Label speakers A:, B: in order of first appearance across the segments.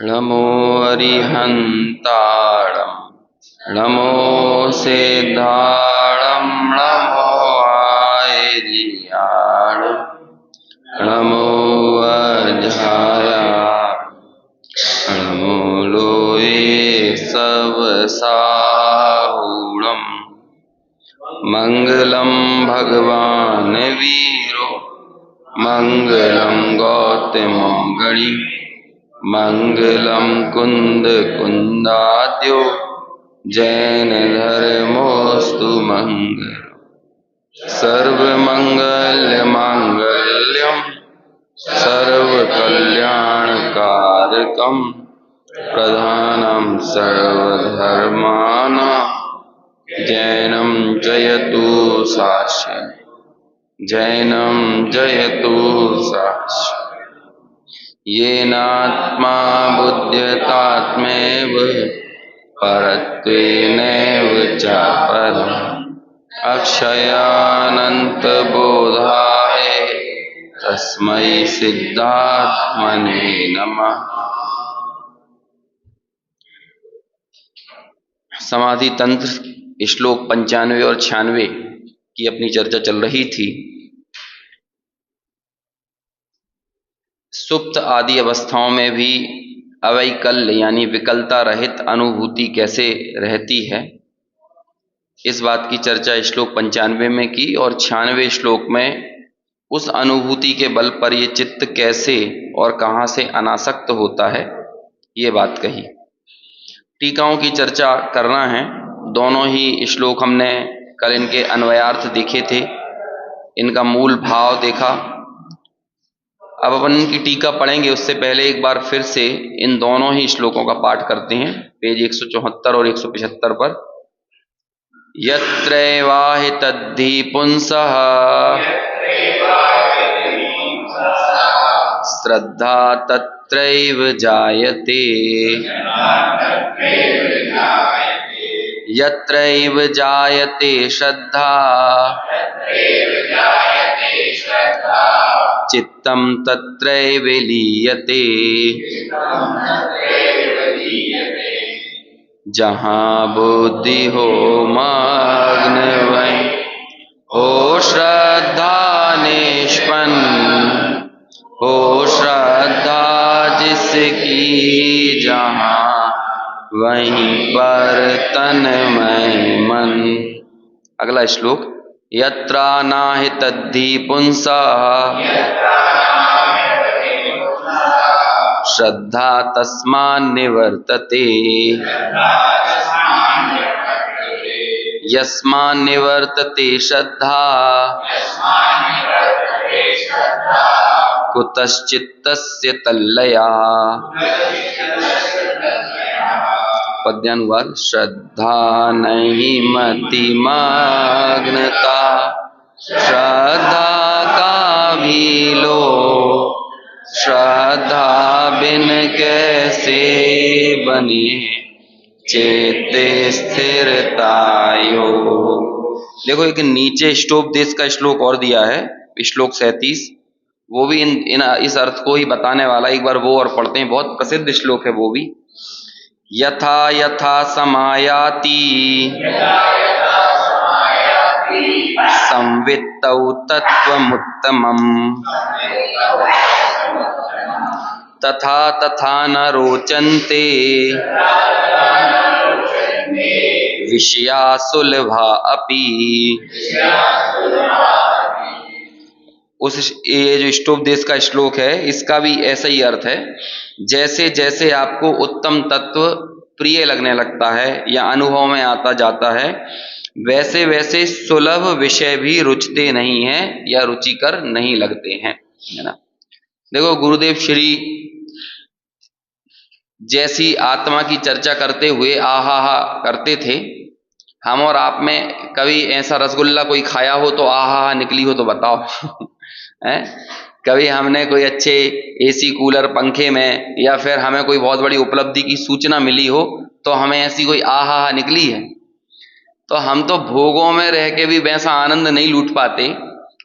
A: नमो अरिहन्ताणं नमो सिद्धाणं नमो आयर्याणं नमो अजायाणं नमो लोये सबसाहुणं मंगलम भगवान वीरो मंगलम गौतमं गणि मंगलम कुंद कुंदाद्यो जैन धर्मोस्तु मंगलम सर्वमंगल मांगल्यम सर्वकल्याणकारकम प्रधानम सर्वधर्माणां जैनम जयतु साक्ष्य जैनम जयतु साक्ष्य येनात्मा बुध्यतात्मैव परत्वेनैव च परम् अक्षयानन्तबोधाय तस्मै सिद्धात्मने नमः। समाधि तंत्र श्लोक 95 और 96 की अपनी चर्चा चल रही थी। सुप्त आदि अवस्थाओं में भी अवैकल्य यानी विकलता रहित अनुभूति कैसे रहती है, इस बात की चर्चा श्लोक 95 में की और 96वें श्लोक में उस अनुभूति के बल पर ये चित्त कैसे और कहाँ से अनासक्त होता है, ये बात कही। टीकाओं की चर्चा करना है। दोनों ही श्लोक हमने कल इनके अन्वयार्थ देखे थे, इनका मूल भाव देखा। अब अपन इनकी टीका पढ़ेंगे, उससे पहले एक बार फिर से इन दोनों ही श्लोकों का पाठ करते हैं। पेज 174 और 175 पर यत्रैवाहि तद्धि पुंसः श्रद्धा तत्रैव जायते यत्रैव जायते श्रद्धा चित्तं तत्रैव लीयते जहाँ बुद्धि हो मग्न वहीं हो श्रद्धा निष्पन्न हो श्रद्धा जिसकी जहाँ वहीं पर तन्मय मन। अगला श्लोक यत्रा नाहि तद्धि पुंसः श्रद्धा तस्मान्निवर्तते यस्मान्निवर्तते श्रद्धा कुतश्चित्तस्य तल्लया। पद्यानुवाद श्रद्धा नहीं मतिमग्नता श्रद्धा का भी लो श्रद्धा बिन कैसे बने चेते स्थिरतायो। देखो एक नीचे स्टोपदेश का श्लोक और दिया है, श्लोक 37, वो भी इस अर्थ को ही बताने वाला। एक बार वो और पढ़ते हैं, बहुत प्रसिद्ध श्लोक है वो भी। यथा यथा समायाति संवित्तौ तत्त्वमुत्तमम् तथा तथा न रोचन्ते विषया सुलभा अपि। उस ये जो स्टोपदेश का श्लोक है, इसका भी ऐसा ही अर्थ है। जैसे जैसे आपको उत्तम तत्व प्रिय लगने लगता है या अनुभव में आता जाता है, वैसे वैसे सुलभ विषय भी रुचते नहीं हैं या रुचिकर नहीं लगते हैं, है ना। देखो गुरुदेव श्री जैसी आत्मा की चर्चा करते हुए आहा हा करते थे, हम और आप में कभी ऐसा रसगुल्ला कोई खाया हो तो आहा हा निकली हो तो बताओ है? कभी हमने कोई अच्छे एसी कूलर पंखे में या फिर हमें कोई बहुत बड़ी उपलब्धि की सूचना मिली हो तो हमें ऐसी कोई आहा हा निकली है? तो हम तो भोगों में रह के भी वैसा आनंद नहीं लूट पाते,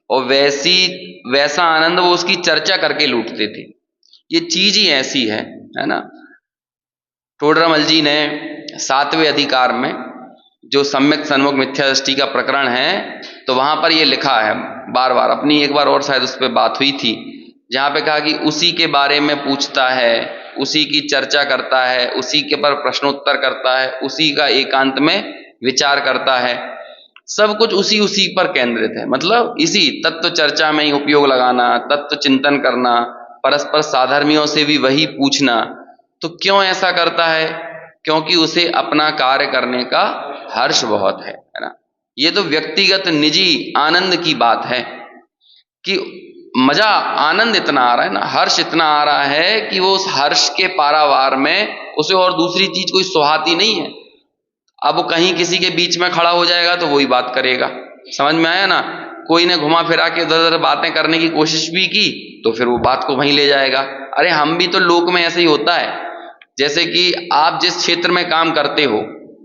A: और वैसा आनंद वो उसकी चर्चा करके लूटते थे। ये चीज ही ऐसी है ना। टोडरमल जी ने 7वें अधिकार में जो सम्यक सन्मुख मिथ्या दृष्टि का प्रकरण है, तो वहां पर ये लिखा है बार बार, अपनी एक बार और शायद उस पर बात हुई थी, जहां पे कहा कि उसी के बारे में पूछता है, उसी की चर्चा करता है, उसी के पर प्रश्नोत्तर करता है, उसी का एकांत में विचार करता है, सब कुछ उसी पर केंद्रित है। मतलब इसी तत्व चर्चा में ही उपयोग लगाना, तत्व चिंतन करना, परस्पर साधर्मियों से भी वही पूछना। तो क्यों ऐसा करता है? क्योंकि उसे अपना कार्य करने का हर्ष बहुत है ना। ये तो व्यक्तिगत निजी आनंद की बात है कि मजा, आनंद इतना आ रहा है ना, हर्ष इतना आ रहा है कि वो उस हर्ष के पारावार में उसे और दूसरी चीज कोई सुहाती नहीं है। अब वो कहीं किसी के बीच में खड़ा हो जाएगा तो वही बात करेगा, समझ में आया ना। कोई ने घुमा फिरा के इधर उधर बातें करने की कोशिश भी की तो फिर वो बात को वहीं ले जाएगा। अरे हम भी तो लोक में ऐसे ही होता है, जैसे कि आप जिस क्षेत्र में काम करते हो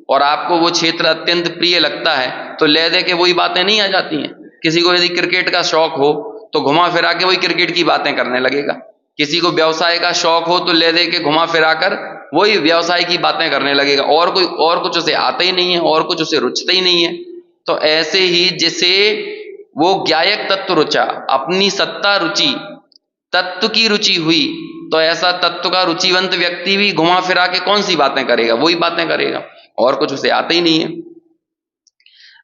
A: और आपको वो क्षेत्र अत्यंत प्रिय लगता है तो ले दे के वही बातें नहीं आ जाती हैं। किसी को यदि क्रिकेट का शौक हो तो घुमा फिरा के वही क्रिकेट की बातें करने लगेगा। किसी को व्यवसाय का शौक हो तो ले दे के घुमा फिरा कर वही व्यवसाय की बातें करने लगेगा, और कुछ उसे आता ही नहीं है, और कुछ उसे रुचता ही नहीं है। तो ऐसे ही जिसे वो ज्ञायक तत्व रुचा, अपनी सत्ता रुचि, तत्व की रुचि हुई, तो ऐसा तत्व का रुचिवंत व्यक्ति भी घुमा फिरा के कौन सी बातें करेगा? वही बातें करेगा, और कुछ उसे आता ही नहीं है।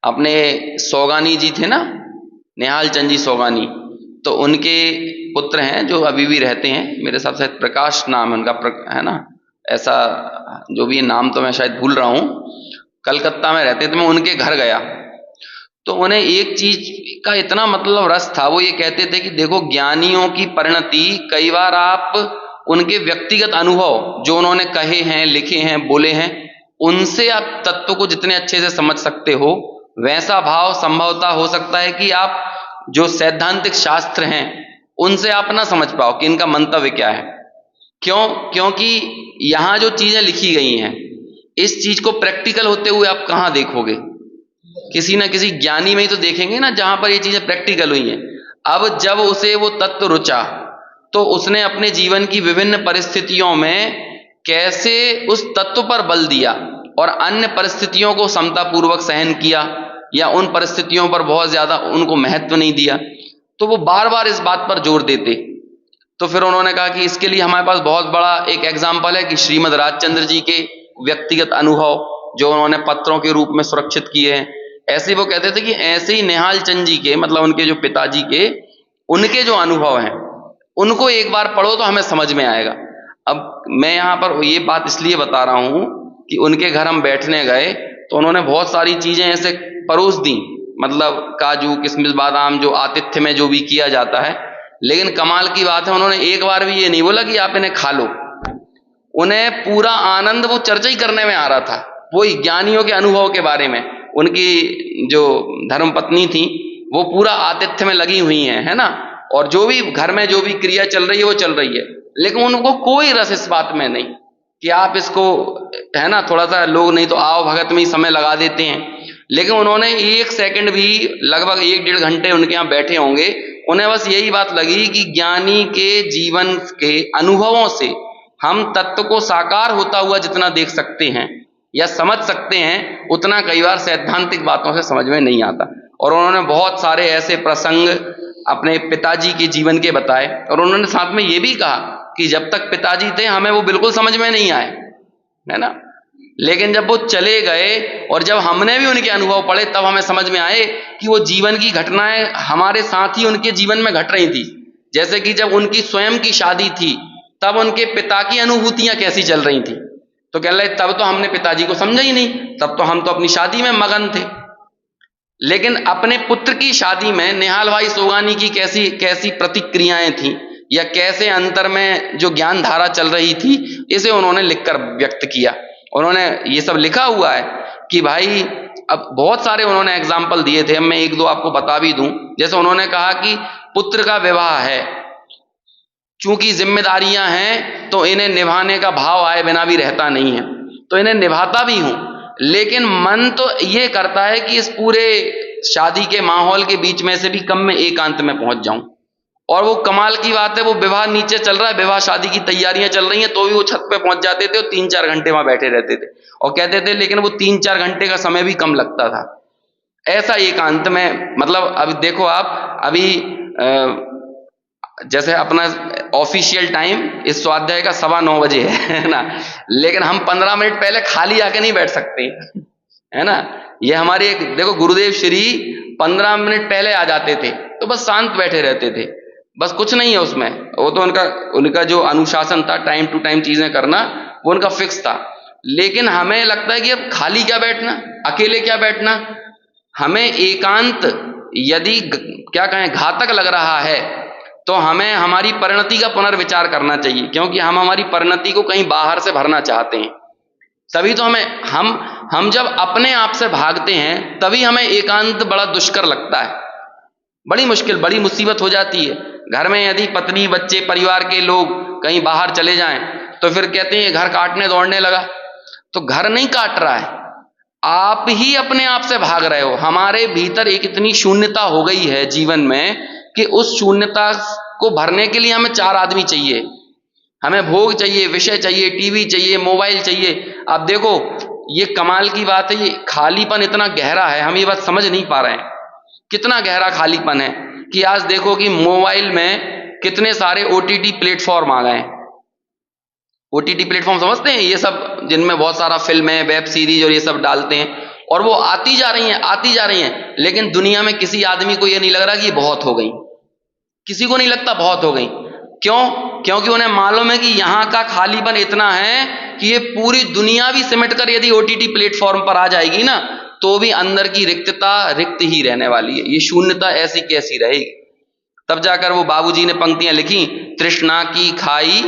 A: अपने सौगानी जी थे ना, निहाल चंद जी सौगानी, तो उनके पुत्र हैं जो अभी भी रहते हैं, मेरे हिसाब से प्रकाश नाम है उनका, है ना, ऐसा जो भी नाम तो मैं शायद भूल रहा हूं। कलकत्ता में रहते थे, मैं उनके घर गया तो उन्हें एक चीज का इतना मतलब रस था, वो ये कहते थे कि देखो ज्ञानियों की परिणति, कई बार आप उनके व्यक्तिगत अनुभव जो उन्होंने कहे हैं, लिखे हैं, बोले हैं, उनसे आप तत्व को जितने अच्छे से समझ सकते हो, वैसा भाव संभवतः हो सकता है कि आप जो सैद्धांतिक शास्त्र हैं उनसे आप ना समझ पाओ कि इनका मंतव्य क्या है। क्यों? क्योंकि यहां जो चीजें लिखी गई हैं, इस चीज को प्रैक्टिकल होते हुए आप कहां देखोगे? किसी ना किसी ज्ञानी में ही तो देखेंगे ना, जहां पर ये चीजें प्रैक्टिकल हुई हैं। अब जब उसे वो तत्व रुचा तो उसने अपने जीवन की विभिन्न परिस्थितियों में कैसे उस तत्व पर बल दिया और अन्य परिस्थितियों को समतापूर्वक सहन किया, या उन परिस्थितियों पर बहुत ज्यादा उनको महत्व नहीं दिया, तो वो बार बार इस बात पर जोर देते। तो फिर उन्होंने कहा कि इसके लिए हमारे पास बहुत बड़ा एक एग्जाम्पल है कि श्रीमद राजचंद्र जी के व्यक्तिगत अनुभव जो उन्होंने पत्रों के रूप में सुरक्षित किए हैं। ऐसे वो कहते थे कि ऐसे ही निहाल चंद जी के, मतलब उनके जो पिताजी के, उनके जो अनुभव हैं उनको एक बार पढ़ो तो हमें समझ में आएगा। अब मैं यहाँ पर ये बात इसलिए बता रहा हूं कि उनके घर हम बैठने गए तो उन्होंने बहुत सारी चीजें ऐसे परोस दी, मतलब काजू किशमिश बादाम जो आतिथ्य में जो भी किया जाता है, लेकिन कमाल की बात है उन्होंने एक बार भी ये नहीं बोला कि आप इन्हें खा लो। उन्हें पूरा आनंद वो चर्चा ही करने में आ रहा था, वही ज्ञानियों के अनुभव के बारे में। उनकी जो धर्मपत्नी थी वो पूरा आतिथ्य में लगी हुई हैं, है ना, और जो भी घर में जो भी क्रिया चल रही है वो चल रही है, लेकिन उनको कोई रस इस बात में नहीं कि आप इसको, है ना, थोड़ा सा लोग नहीं तो आओ भगत में ही समय लगा देते हैं। लेकिन उन्होंने एक सेकंड भी, लगभग 1-1.5 घंटे उनके यहाँ बैठे होंगे, उन्हें बस यही बात लगी कि ज्ञानी के जीवन के अनुभवों से हम तत्व को साकार होता हुआ जितना देख सकते हैं या समझ सकते हैं, उतना कई बार सैद्धांतिक बातों से समझ में नहीं आता। और उन्होंने बहुत सारे ऐसे प्रसंग अपने पिताजी के जीवन के बताए, और उन्होंने साथ में ये भी कहा कि जब तक पिताजी थे हमें वो बिल्कुल समझ में नहीं आए, है ना, लेकिन जब वो चले गए और जब हमने भी उनके अनुभव पढ़े तब हमें समझ में आए कि वो जीवन की घटनाएं हमारे साथ ही उनके जीवन में घट रही थी। जैसे कि जब उनकी स्वयं की शादी थी तब उनके पिता की अनुभूतियां कैसी चल रही थी, तो कह रहे तब तो हमने पिताजी को समझा ही नहीं, तब तो हम तो अपनी शादी में मगन थे। लेकिन अपने पुत्र की शादी में निहाल भाई सोगानी की कैसी कैसी प्रतिक्रियाएं थी, या कैसे अंतर में जो ज्ञान धारा चल रही थी, इसे उन्होंने लिखकर व्यक्त किया। उन्होंने ये सब लिखा हुआ है कि भाई, अब बहुत सारे उन्होंने एग्जाम्पल दिए थे, मैं 1-2 आपको बता भी दूं। जैसे उन्होंने कहा कि पुत्र का विवाह है, चूंकि जिम्मेदारियां हैं तो इन्हें निभाने का भाव आए बिना भी रहता नहीं है, तो इन्हें निभाता भी हूं, लेकिन मन तो ये करता है कि इस पूरे शादी के माहौल के बीच में से भी कम में एकांत में पहुंच जाऊं। और वो कमाल की बात है, वो विवाह नीचे चल रहा है, विवाह शादी की तैयारियां चल रही हैं, तो भी वो छत पे पहुंच जाते थे और 3-4 घंटे वहां बैठे रहते थे और कहते थे लेकिन वो 3-4 घंटे का समय भी कम लगता था। ऐसा एकांत में, मतलब अभी देखो आप, अभी जैसे अपना ऑफिशियल टाइम इस स्वाध्याय का 9:15 बजे है ना, लेकिन हम 15 मिनट पहले खाली आके नहीं बैठ सकते, है ना। ये हमारे एक देखो, गुरुदेव श्री 15 मिनट पहले आ जाते थे तो बस शांत बैठे रहते थे, बस कुछ नहीं है उसमें, वो तो उनका जो अनुशासन था, टाइम टू टाइम चीजें करना, वो उनका फिक्स था। लेकिन हमें लगता है कि अब खाली क्या बैठना, अकेले क्या बैठना, हमें एकांत यदि क्या कहें घातक लग रहा है तो हमें हमारी परिणति का पुनर्विचार करना चाहिए, क्योंकि हम हमारी परिणति को कहीं बाहर से भरना चाहते हैं। तभी तो हम जब अपने आप से भागते हैं तभी हमें एकांत बड़ा दुष्कर लगता है, बड़ी मुश्किल, बड़ी मुसीबत हो जाती है। घर में यदि पत्नी, बच्चे, परिवार के लोग कहीं बाहर चले जाएं तो फिर कहते हैं ये घर काटने दौड़ने लगा। तो घर नहीं काट रहा है, आप ही अपने आप से भाग रहे हो। हमारे भीतर एक इतनी शून्यता हो गई है जीवन में कि उस शून्यता को भरने के लिए हमें 4 आदमी चाहिए, हमें भोग चाहिए, विषय चाहिए, टीवी चाहिए, मोबाइल चाहिए। आप देखो ये कमाल की बात है, ये खालीपन इतना गहरा है, हम ये बात समझ नहीं पा रहे हैं कितना गहरा खालीपन है कि आज देखो कि मोबाइल में कितने सारे ओटीटी प्लेटफॉर्म आ गए हैं। ओटीटी प्लेटफॉर्म समझते हैं, ये सब जिनमें बहुत सारा फिल्म है, वेब सीरीज और ये सब डालते हैं, और वो आती जा रही हैं, लेकिन दुनिया में किसी आदमी को ये नहीं लग रहा कि ये बहुत हो गई, किसी को नहीं लगता बहुत हो गई। क्यों? क्योंकि उन्हें मालूम है कि यहां का खालीपन इतना है कि ये पूरी दुनिया भी सिमट कर यदि ओटीटी प्लेटफॉर्म पर आ जाएगी ना, तो भी अंदर की रिक्तता रिक्त ही रहने वाली है, ये शून्यता ऐसी कैसी रहेगी। तब जाकर वो बाबूजी ने पंक्तियां लिखी, तृष्णा की खाई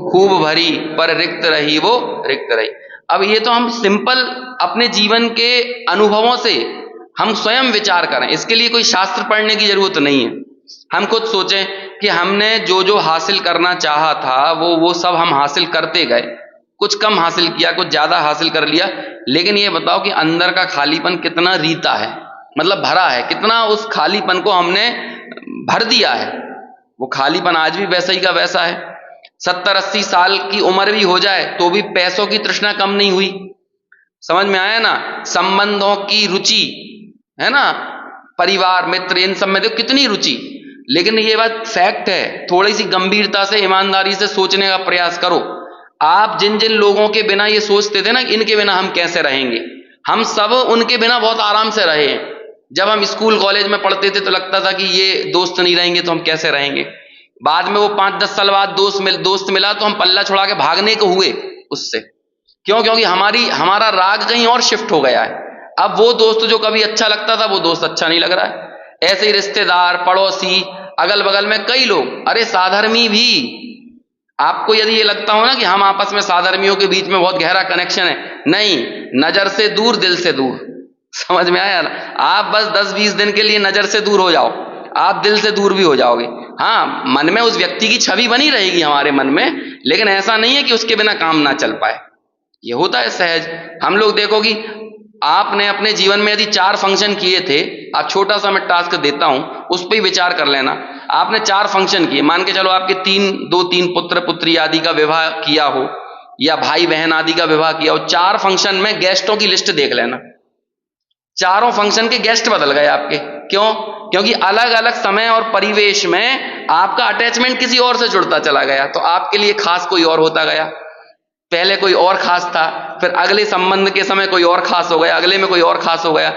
A: खूब भरी पर रिक्त रही वो रिक्त रही। अब ये तो हम सिंपल अपने जीवन के अनुभवों से हम स्वयं विचार करें, इसके लिए कोई शास्त्र पढ़ने की जरूरत नहीं है। हम खुद सोचें कि हमने जो जो हासिल करना चाहा था वो सब हम हासिल करते गए, कुछ कम हासिल किया, कुछ ज्यादा हासिल कर लिया, लेकिन ये बताओ कि अंदर का खालीपन कितना रीता है, मतलब भरा है, कितना उस खालीपन को हमने भर दिया है। वो खालीपन आज भी वैसा ही का वैसा है। 70-80 साल की उम्र भी हो जाए तो भी पैसों की तृष्णा कम नहीं हुई। समझ में आया ना? संबंधों की रुचि है ना, परिवार, मित्र, इन सब में देखो कितनी रुचि। लेकिन ये बात फैक्ट है, थोड़ी सी गंभीरता से, ईमानदारी से सोचने का प्रयास करो। आप जिन जिन लोगों के बिना ये सोचते थे ना इनके बिना हम कैसे रहेंगे, हम सब उनके बिना बहुत आराम से रहे हैं। जब हम स्कूल कॉलेज में पढ़ते थे तो लगता था कि ये दोस्त नहीं रहेंगे तो हम कैसे रहेंगे। बाद में वो 5-10 साल बाद दोस्त मिला तो हम पल्ला छुड़ा के भागने को हुए उससे। क्यों? क्योंकि हमारा राग कहीं और शिफ्ट हो गया है। अब वो दोस्त जो कभी अच्छा लगता था वो दोस्त अच्छा नहीं लग रहा है। ऐसे ही रिश्तेदार, पड़ोसी, अगल बगल में कई लोग, अरे साधर्मी भी, आपको यदि ये लगता हो ना कि हम आपस में साधर्मियों के बीच में बहुत गहरा कनेक्शन है, नहीं, नजर से दूर दिल से दूर। समझ में आया ना? आप बस 10-20 दिन के लिए नजर से दूर हो जाओ, आप दिल से दूर भी हो जाओगे। हाँ, मन में उस व्यक्ति की छवि बनी रहेगी हमारे मन में, लेकिन ऐसा नहीं है कि उसके बिना काम ना चल पाए। ये होता है सहज। हम लोग देखो कि आपने अपने जीवन में यदि 4 फंक्शन किए थे, आप छोटा सा मैं टास्क देता हूं, उस पर ही विचार कर लेना। आपने 4 फंक्शन किए, मान के चलो आपके 2-3 पुत्र पुत्री आदि का विवाह किया हो, या भाई बहन आदि का विवाह किया हो। 4 फंक्शन में गेस्टों की लिस्ट देख लेना, चारों फंक्शन के गेस्ट बदल गए आपके। क्यों? क्योंकि अलग अलग समय और परिवेश में आपका अटैचमेंट किसी और से जुड़ता चला गया, तो आपके लिए खास कोई और होता गया। पहले कोई और खास था, फिर अगले संबंध के समय कोई और खास हो गया, अगले में कोई और खास हो गया।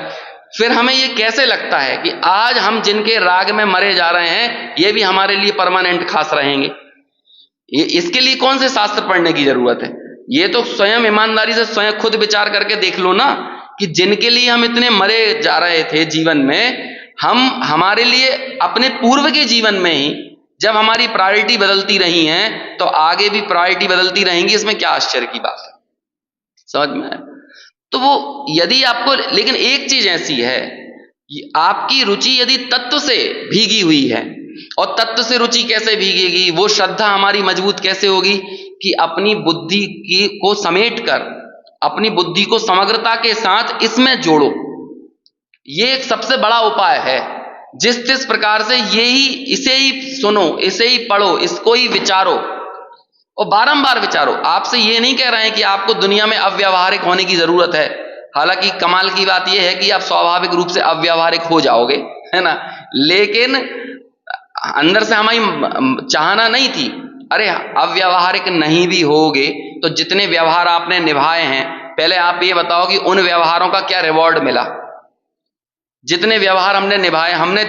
A: फिर हमें ये कैसे लगता है कि आज हम जिनके राग में मरे जा रहे हैं ये भी हमारे लिए परमानेंट खास रहेंगे। इसके लिए कौन से शास्त्र पढ़ने की जरूरत है? ये तो स्वयं ईमानदारी से स्वयं खुद विचार करके देख लो ना कि जिनके लिए हम इतने मरे जा रहे थे जीवन में, हम हमारे लिए अपने पूर्व के जीवन में ही जब हमारी प्रायोरिटी बदलती रही हैं तो आगे भी प्रायोरिटी बदलती रहेंगी। इसमें क्या आश्चर्य की बात है? समझ में आया? तो वो यदि आपको, लेकिन एक चीज ऐसी है, आपकी रुचि यदि तत्व से भीगी हुई है, और तत्व से रुचि कैसे भीगेगी, वो श्रद्धा हमारी मजबूत कैसे होगी कि अपनी बुद्धि को समेट कर, अपनी बुद्धि को समग्रता के साथ इसमें जोड़ो। ये एक सबसे बड़ा उपाय है जिस तिस प्रकार से यही, इसे ही सुनो, इसे ही पढ़ो, इसको ही विचारो और बारंबार विचारो। आपसे ये नहीं कह रहे हैं कि आपको दुनिया में अव्यावहारिक होने की जरूरत है, हालांकि कमाल की बात यह है कि आप स्वाभाविक रूप से अव्यावहारिक हो जाओगे, है ना, लेकिन अंदर से हमारी चाहना नहीं थी। अरे अव्यावहारिक नहीं भी होगे तो जितने व्यवहार आपने निभाए हैं, पहले आप ये बताओ कि उन व्यवहारों का क्या रिवॉर्ड मिला। जितने व्यवहार हमने निभाए, हमने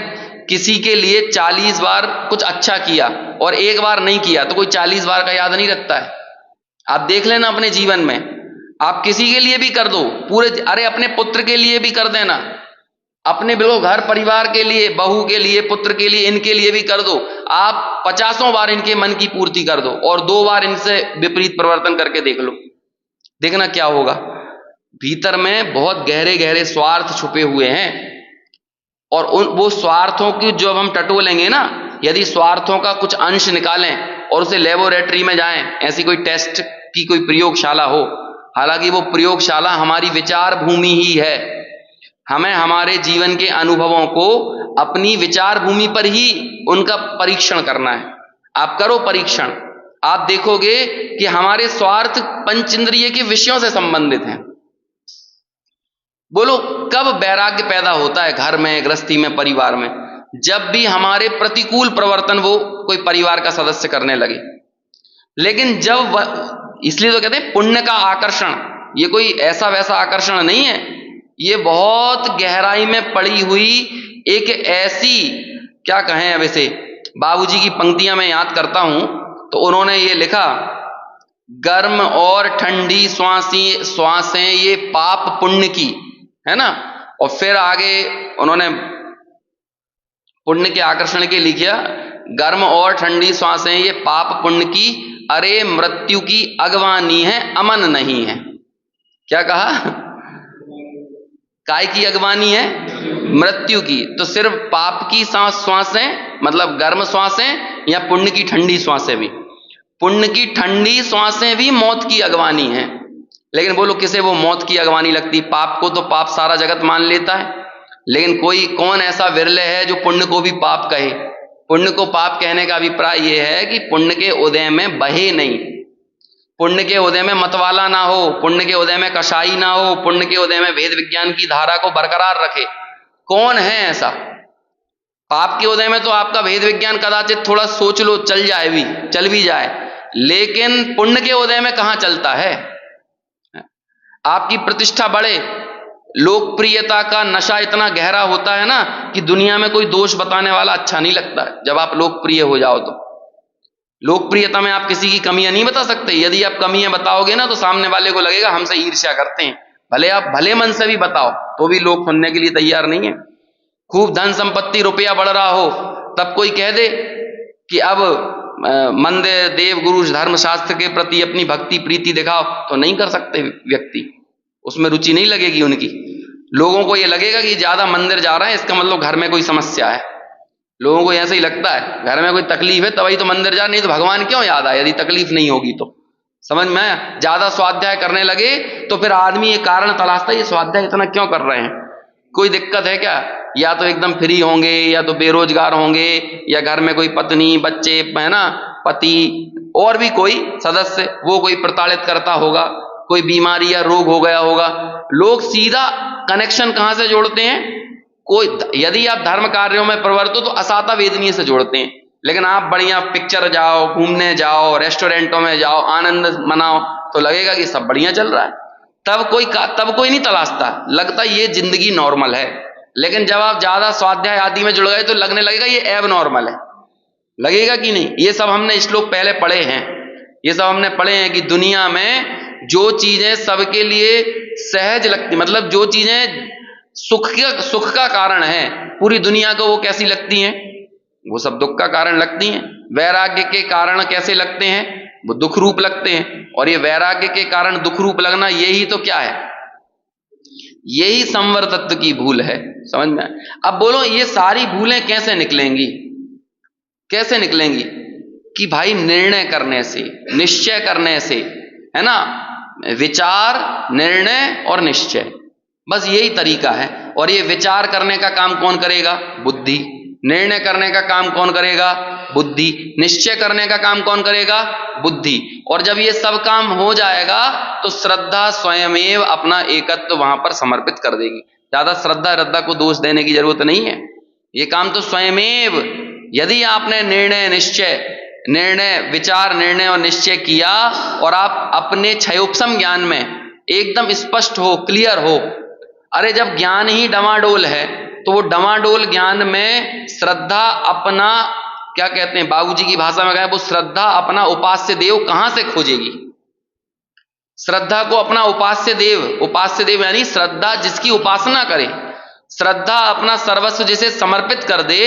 A: किसी के लिए 40 बार कुछ अच्छा किया और एक बार नहीं किया, तो कोई 40 बार का याद नहीं रखता है। आप देख लेना अपने जीवन में, आप किसी के लिए भी कर दो पूरे, अरे अपने पुत्र के लिए भी कर देना, अपने बिल्कुल घर परिवार के लिए, बहू के लिए, पुत्र के लिए, इनके लिए भी कर दो। आप 50 बार इनके मन की पूर्ति कर दो और 2 बार इनसे विपरीत परिवर्तन करके देख लो, देखना क्या होगा। भीतर में बहुत गहरे गहरे स्वार्थ छुपे हुए हैं और वो स्वार्थों की जो हम टटोलेंगे ना, यदि स्वार्थों का कुछ अंश निकालें और उसे लेबोरेटरी में जाएं, ऐसी कोई टेस्ट की कोई प्रयोगशाला हो, हालांकि वो प्रयोगशाला हमारी विचार भूमि ही है। हमें हमारे जीवन के अनुभवों को अपनी विचार भूमि पर ही उनका परीक्षण करना है। आप करो परीक्षण, आप देखोगे कि हमारे स्वार्थ पंचेंद्रिय के विषयों से संबंधित हैं। बोलो कब वैराग्य पैदा होता है घर में, गृहस्थी में, परिवार में? जब भी हमारे प्रतिकूल प्रवर्तन वो कोई परिवार का सदस्य करने लगे। लेकिन जब इसलिए तो कहते हैं पुण्य का आकर्षण, ये कोई ऐसा वैसा आकर्षण नहीं है, ये बहुत गहराई में पड़ी हुई एक ऐसी, क्या कहें अब इसे, बाबूजी की पंक्तियां मैं याद करता हूं तो उन्होंने ये लिखा, गर्म और ठंडी श्वासें ये पाप पुण्य की, है ना। और फिर आगे उन्होंने पुण्य के आकर्षण के लिखा, गर्म और ठंडी श्वासें ये पाप पुण्य की, अरे मृत्यु की अगवानी है, अमन नहीं है। क्या कहा? काय की अगवानी है? मृत्यु की। तो सिर्फ पाप की श्वासें मतलब गर्म श्वासें या पुण्य की ठंडी श्वासें भी? पुण्य की ठंडी श्वासें भी मौत की अगवानी है। लेकिन बोलो किसे वो मौत की अगवानी लगती? पाप को तो पाप सारा जगत मान लेता है, लेकिन कौन ऐसा विरले है जो पुण्य को भी पाप कहे? पुण्य को पाप कहने का अभिप्राय यह है कि पुण्य के उदय में बहे नहीं, पुण्य के उदय में मतवाला ना हो, पुण्य के उदय में कसाई ना हो, पुण्य के उदय में वेद विज्ञान की धारा को बरकरार रखे। कौन है ऐसा? पाप के उदय में तो आपका वेद विज्ञान कदाचित थोड़ा सोच लो चल भी जाए, लेकिन पुण्य के उदय में कहां चलता है? आपकी प्रतिष्ठा बढ़े, लोकप्रियता का नशा इतना गहरा होता है ना कि दुनिया में कोई दोष बताने वाला अच्छा नहीं लगता है। जब आप लोकप्रिय हो जाओ तो लोकप्रियता में आप किसी की कमियां नहीं बता सकते। यदि आप कमियां बताओगे ना तो सामने वाले को लगेगा हमसे ईर्ष्या करते हैं। भले आप भले मन से भी बताओ तो भी लोग सुनने के लिए तैयार नहीं है। खूब धन संपत्ति रुपया बढ़ रहा हो तब कोई कह दे कि अब मंदिर देव गुरु धर्म शास्त्र के प्रति अपनी भक्ति प्रीति दिखाओ, तो नहीं कर सकते व्यक्ति, उसमें रुचि नहीं लगेगी उनकी। लोगों को यह लगेगा कि ज्यादा मंदिर जा रहे हैं इसका मतलब घर में कोई समस्या है। लोगों को ऐसा ही लगता है, घर में कोई तकलीफ है तभी तो मंदिर जा, नहीं तो भगवान क्यों याद आए यदि तकलीफ नहीं होगी तो। समझ में? ज्यादा स्वाध्याय करने लगे तो फिर आदमी ये कारण तलाशता है, ये स्वाध्याय इतना क्यों कर रहे हैं, कोई दिक्कत है क्या? या तो एकदम फ्री होंगे, या तो बेरोजगार होंगे, या घर में कोई पत्नी बच्चे है ना, पति और भी कोई सदस्य वो कोई प्रताड़ित करता होगा, कोई बीमारी या रोग हो गया होगा। लोग सीधा कनेक्शन कहां से जोड़ते हैं? यदि आप धर्म कार्यों में प्रवृत्त हो तो असाता वेदनीय से जोड़ते हैं, लेकिन आप बढ़िया पिक्चर जाओ, घूमने जाओ, रेस्टोरेंटों में जाओ, आनंद मनाओ तो लगेगा कि सब बढ़िया चल रहा है। तब कोई नहीं तलाशता, लगता ये जिंदगी नॉर्मल है। लेकिन जब आप ज्यादा स्वाध्याय आदि में जुड़ गए तो लगने लगेगा ये एब नॉर्मल है। लगेगा कि नहीं? ये सब हमने श्लोक पहले पढ़े हैं, ये सब हमने पढ़े हैं कि दुनिया में जो चीजें सबके लिए सहज लगती, मतलब जो चीजें सुख का कारण है पूरी दुनिया को, वो कैसी लगती हैं? वो सब दुख का कारण लगती हैं। वैराग्य के कारण कैसे लगते हैं? वो दुख रूप लगते हैं। और ये वैराग्य के कारण दुख रूप लगना, यही तो क्या है? यही संवर तत्व की भूल है। समझ में? अब बोलो ये सारी भूलें कैसे निकलेंगी? कैसे निकलेंगी? कि भाई निर्णय करने से, निश्चय करने से, है ना। विचार, निर्णय और निश्चय, बस यही तरीका है। और ये विचार करने का काम कौन करेगा? बुद्धि। निर्णय करने का काम कौन करेगा? बुद्धि। निश्चय करने का काम कौन करेगा? बुद्धि। और जब ये सब काम हो जाएगा तो श्रद्धा स्वयमेव अपना एकत्व वहां पर समर्पित कर देगी। ज्यादा श्रद्धा को दोष देने की जरूरत नहीं है, ये काम तो स्वयमेव। यदि आपने निर्णय विचार निर्णय और निश्चय किया और आप अपने क्षयोपशम ज्ञान में एकदम स्पष्ट हो, क्लियर हो। अरे जब ज्ञान ही डमाडोल है तो वो डमाडोल ज्ञान में श्रद्धा अपना, क्या कहते हैं बाबूजी की भाषा में कहें, वो श्रद्धा अपना उपास्य देव कहां से खोजेगी? श्रद्धा को अपना उपास्य देव यानी श्रद्धा जिसकी उपासना करे, श्रद्धा अपना सर्वस्व जिसे समर्पित कर दे,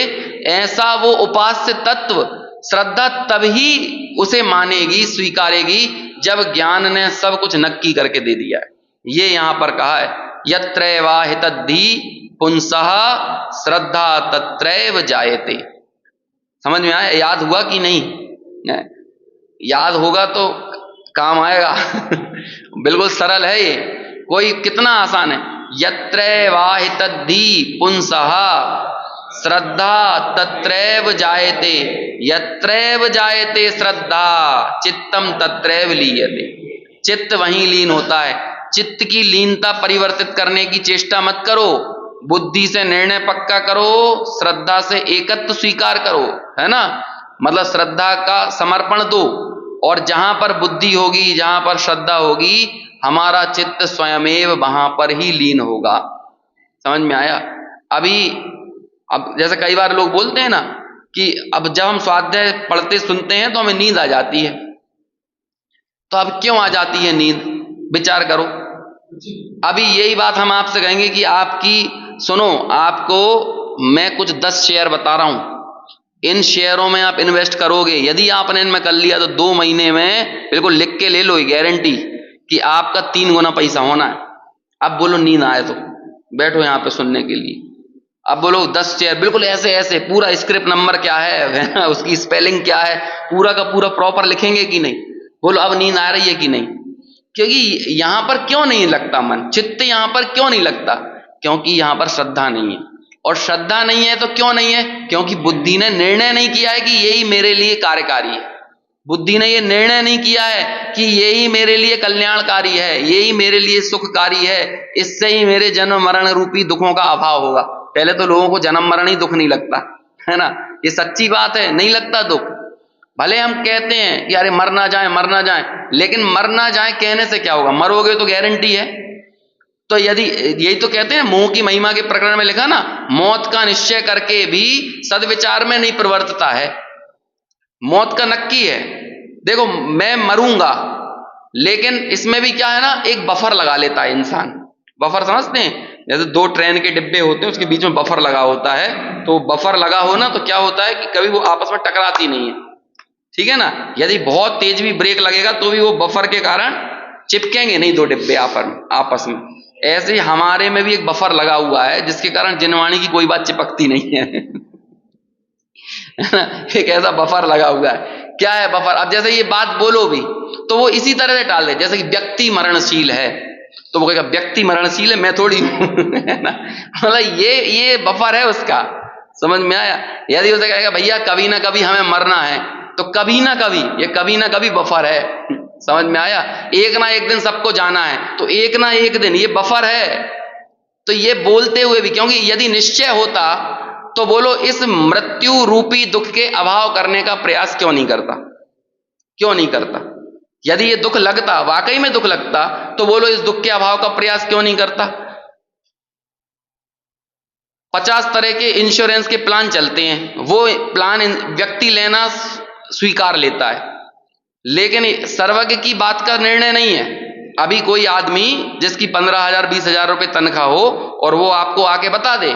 A: ऐसा वो उपास्य तत्व श्रद्धा तभी उसे मानेगी, स्वीकारेगी जब ज्ञान ने सब कुछ नक्की करके दे दिया है। ये यहां पर कहा है, यत्रैवाहितद्धि पुंसः श्रद्धा तत्रैव जायते। समझ में आया? याद हुआ कि नहीं? याद होगा तो काम आएगा। बिल्कुल सरल है ये, कोई कितना आसान है। यत्रैवाहितद्धि पुंसः श्रद्धा तत्रैव जायते, यत्रैव जायते श्रद्धा चित्तम तत्रैव लीयते। चित्त वहीं लीन होता है। चित्त की लीनता परिवर्तित करने की चेष्टा मत करो, बुद्धि से निर्णय पक्का करो, श्रद्धा से एकत्व स्वीकार करो, है ना? मतलब श्रद्धा का समर्पण दो, और जहां पर बुद्धि होगी, जहां पर श्रद्धा होगी, हमारा चित्त स्वयमेव वहां पर ही लीन होगा। समझ में आया? अब जैसे कई बार लोग बोलते हैं ना कि अब जब हम स्वाध्याय पढ़ते सुनते हैं तो हमें नींद आ जाती है। तो अब क्यों आ जाती है नींद? विचार करो। अभी यही बात हम आपसे कहेंगे कि सुनो, आपको मैं कुछ 10 शेयर बता रहा हूं, इन शेयरों में आप इन्वेस्ट करोगे, यदि आपने इनमें कर लिया तो 2 महीने में बिल्कुल लिख के ले लो, गारंटी कि आपका 3 गुना पैसा होना है। अब बोलो नींद आए तो बैठो यहां पे सुनने के लिए। अब बोलो 10 शेयर बिल्कुल ऐसे पूरा स्क्रिप्ट नंबर क्या है, उसकी स्पेलिंग क्या है, पूरा का पूरा प्रॉपर लिखेंगे कि नहीं? बोलो अब नींद आ रही है कि नहीं? क्योंकि यहां पर क्यों नहीं लगता मन, चित्त यहां पर क्यों नहीं लगता? क्योंकि यहां पर श्रद्धा नहीं है। और श्रद्धा नहीं है तो क्यों नहीं है? क्योंकि बुद्धि ने निर्णय नहीं किया है कि यही मेरे लिए कार्यकारी है। बुद्धि ने यह निर्णय नहीं किया है कि यही मेरे लिए कल्याणकारी है, यही मेरे लिए सुखकारी है, इससे ही मेरे जन्म मरण रूपी दुखों का अभाव होगा। पहले तो लोगों को जन्म मरण ही दुख नहीं लगता है ना, ये सच्ची बात है, नहीं लगता दुख। भले हम कहते हैं कि अरे मर ना जाए, लेकिन मर ना जाए कहने से क्या होगा? मरोगे तो गारंटी है। तो यदि यही तो कहते हैं, मोह की महिमा के प्रकरण में लिखा ना, मौत का निश्चय करके भी सद्विचार में नहीं प्रवर्तता है। मौत का नक्की है, देखो मैं मरूंगा, लेकिन इसमें भी क्या है ना, एक बफर लगा लेता है इंसान। बफर समझते हैं? जैसे 2 ट्रेन के डिब्बे होते हैं, उसके बीच में बफर लगा होता है। तो बफर लगा हो ना, तो क्या होता है कि कभी वो आपस में टकराती नहीं है, ठीक है ना? यदि बहुत तेज भी ब्रेक लगेगा तो भी वो बफर के कारण चिपकेंगे नहीं 2 डिब्बे आपस में। ऐसे हमारे में भी एक बफर लगा हुआ है, जिसके कारण जिनवाणी की कोई बात चिपकती नहीं है। एक ऐसा बफर लगा हुआ है। क्या है बफर? अब जैसे ये बात बोलो भी तो वो इसी तरह से टाल दे, जैसे कि व्यक्ति मरणशील है तो वो कहेगा व्यक्ति मरणशील है, मैं थोड़ी हूं, है ना? मतलब ये बफर है उसका। समझ में आया? यदि उसे कहेगा भैया कभी ना कभी हमें मरना है, तो कभी ना कभी बफर है। समझ में आया? एक ना एक दिन सबको जाना है, तो एक ना एक दिन ये बफर है। तो ये बोलते हुए भी, क्योंकि यदि निश्चय होता तो बोलो इस मृत्यु रूपी दुख के अभाव करने का प्रयास क्यों नहीं करता? यदि ये दुख लगता, वाकई में दुख लगता, तो बोलो इस दुख के अभाव का प्रयास क्यों नहीं करता? 50 तरह के इंश्योरेंस के प्लान चलते हैं, वो प्लान व्यक्ति लेना स्वीकार लेता है, लेकिन सर्वज्ञ की बात का निर्णय नहीं है। अभी कोई आदमी जिसकी 15,000 20,000 रुपए तनख्वाह हो और वो आपको आके बता दे,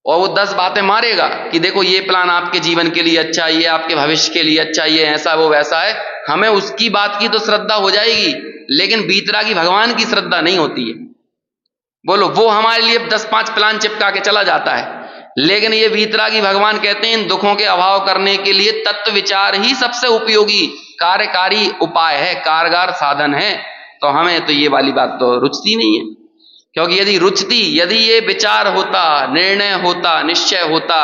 A: और वो 10 बातें मारेगा कि देखो ये प्लान आपके जीवन के लिए अच्छा है, ये आपके भविष्य के लिए अच्छा है, ये ऐसा वो वैसा है, हमें उसकी बात की तो श्रद्धा हो जाएगी, लेकिन बीतरागी भगवान की श्रद्धा नहीं होती है। बोलो वो हमारे लिए 10-5 प्लान चिपका के चला जाता है, लेकिन ये वीतरागी भगवान कहते हैं इन दुखों के अभाव करने के लिए तत्व विचार ही सबसे उपयोगी कार्यकारी उपाय है, कारगर साधन है। तो हमें तो ये वाली बात तो रुचती नहीं है, क्योंकि यदि रुचति, यदि ये विचार होता, निर्णय होता, निश्चय होता,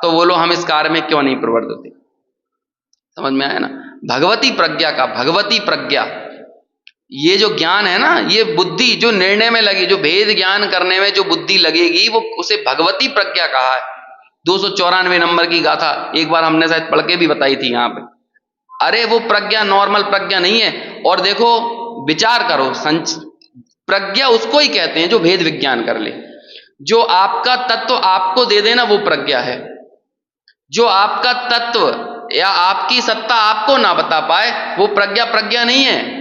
A: तो बोलो हम इस कार्य में क्यों नहीं प्रवृत्त होते। समझ में आया ना। भगवती प्रज्ञा का, भगवती प्रज्ञा, ये जो ज्ञान है ना, ये बुद्धि जो निर्णय में लगी, जो भेद ज्ञान करने में जो बुद्धि लगेगी, वो उसे भगवती प्रज्ञा कहा है। 294 नंबर की गाथा एक बार हमने शायद पढ़ के भी बताई थी यहाँ पे। अरे वो प्रज्ञा नॉर्मल प्रज्ञा नहीं है। और देखो विचार करो, प्रज्ञा उसको ही कहते हैं जो भेद विज्ञान कर ले, जो आपका तत्व आपको दे देना, वो प्रज्ञा है। जो आपका तत्व या आपकी सत्ता आपको ना बता पाए, वो प्रज्ञा प्रज्ञा नहीं है।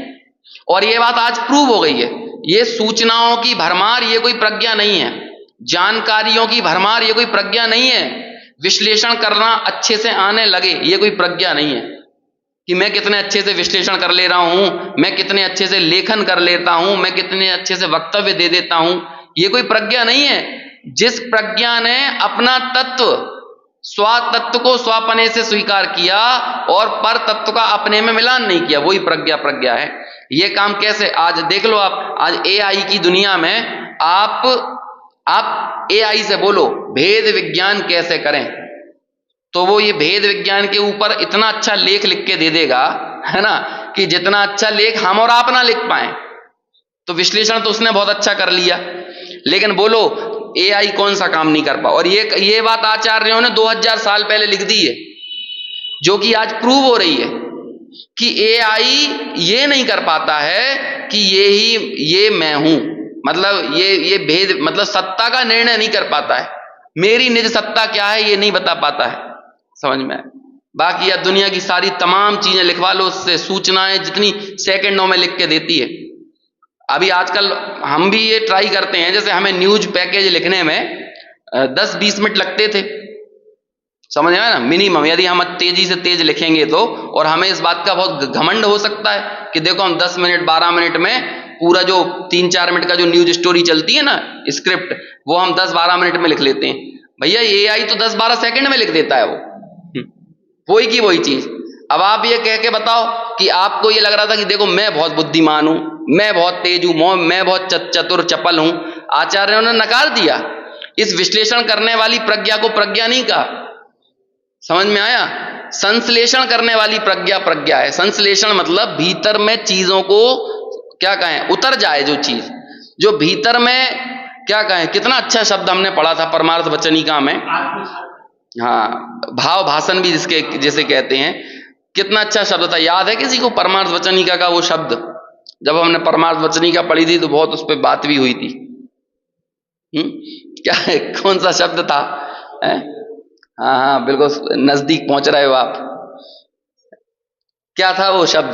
A: और ये बात आज प्रूव हो गई है। ये सूचनाओं की भरमार, ये कोई प्रज्ञा नहीं है। जानकारियों की भरमार, ये कोई प्रज्ञा नहीं है। विश्लेषण करना अच्छे से आने लगे, ये कोई प्रज्ञा नहीं है कि मैं कितने अच्छे से विश्लेषण कर ले रहा हूं, मैं कितने अच्छे से लेखन कर लेता हूं, मैं कितने अच्छे से वक्तव्य दे देता हूं, ये कोई प्रज्ञा नहीं है। जिस प्रज्ञा ने अपना तत्व, स्व तत्व को स्वपने से स्वीकार किया और पर तत्व का अपने में मिलान नहीं किया, वही प्रज्ञा प्रज्ञा है। ये काम कैसे, आज देख लो आप, आज एआई की दुनिया में आप एआई से बोलो भेद विज्ञान कैसे करें, तो वो ये भेद विज्ञान के ऊपर इतना अच्छा लेख लिख के दे देगा, है ना, कि जितना अच्छा लेख हम और आप ना लिख पाए। तो विश्लेषण तो उसने बहुत अच्छा कर लिया, लेकिन बोलो एआई कौन सा काम नहीं कर पा। और ये बात आचार्यों ने 2000 साल पहले लिख दी है, जो कि आज प्रूव हो रही है कि एआई ये नहीं कर पाता है कि ये मैं हूं, मतलब ये भेद, मतलब सत्ता का निर्णय नहीं कर पाता है। मेरी निज सत्ता क्या है ये नहीं बता पाता है। समझ में आए। बाकी या दुनिया की सारी तमाम चीजें लिखवा लो उससे, सूचनाएं जितनी सेकंडों में लिख के देती है। अभी आजकल हम भी ये ट्राई करते हैं, जैसे हमें न्यूज पैकेज लिखने में 10-20 मिनट लगते थे, समझ आया ना, मिनिमम। यदि हम तेजी से तेज लिखेंगे तो, और हमें इस बात का बहुत घमंड हो सकता है कि देखो हम 10 मिनट 12 मिनट में पूरा जो 3-4 मिनट का जो न्यूज स्टोरी चलती है ना स्क्रिप्ट, वो हम 10-12 मिनट में लिख लेते हैं। भैया एआई तो 10-12 सेकंड में लिख देता है, वो वही की वही चीज। अब आप ये कह के बताओ कि आपको ये लग रहा था कि देखो मैं बहुत बुद्धिमान हूं, मैं बहुत तेज हूं, मैं बहुत चतुर चपल हूं। आचार्यों ने नकार दिया, इस विश्लेषण करने वाली प्रज्ञा को प्रज्ञा नहीं कहा। समझ में आया। संश्लेषण करने वाली प्रज्ञा प्रज्ञा है। संश्लेषण मतलब भीतर में चीजों को क्या कहें, उतर जाए जो चीज, जो भीतर में क्या कहें, कितना अच्छा शब्द हमने पढ़ा था परमार्थ वचनिका में, हाँ, भाव भाषण भी जिसे कहते हैं, कितना अच्छा शब्द था। याद है किसी को परमार्थ वचनिका का वो शब्द? जब हमने परमार्थ वचनिका पढ़ी थी तो बहुत उस पर बात भी हुई थी। क्या है, कौन सा शब्द था? हाँ बिल्कुल नजदीक पहुंच रहे हो आप। क्या था वो शब्द?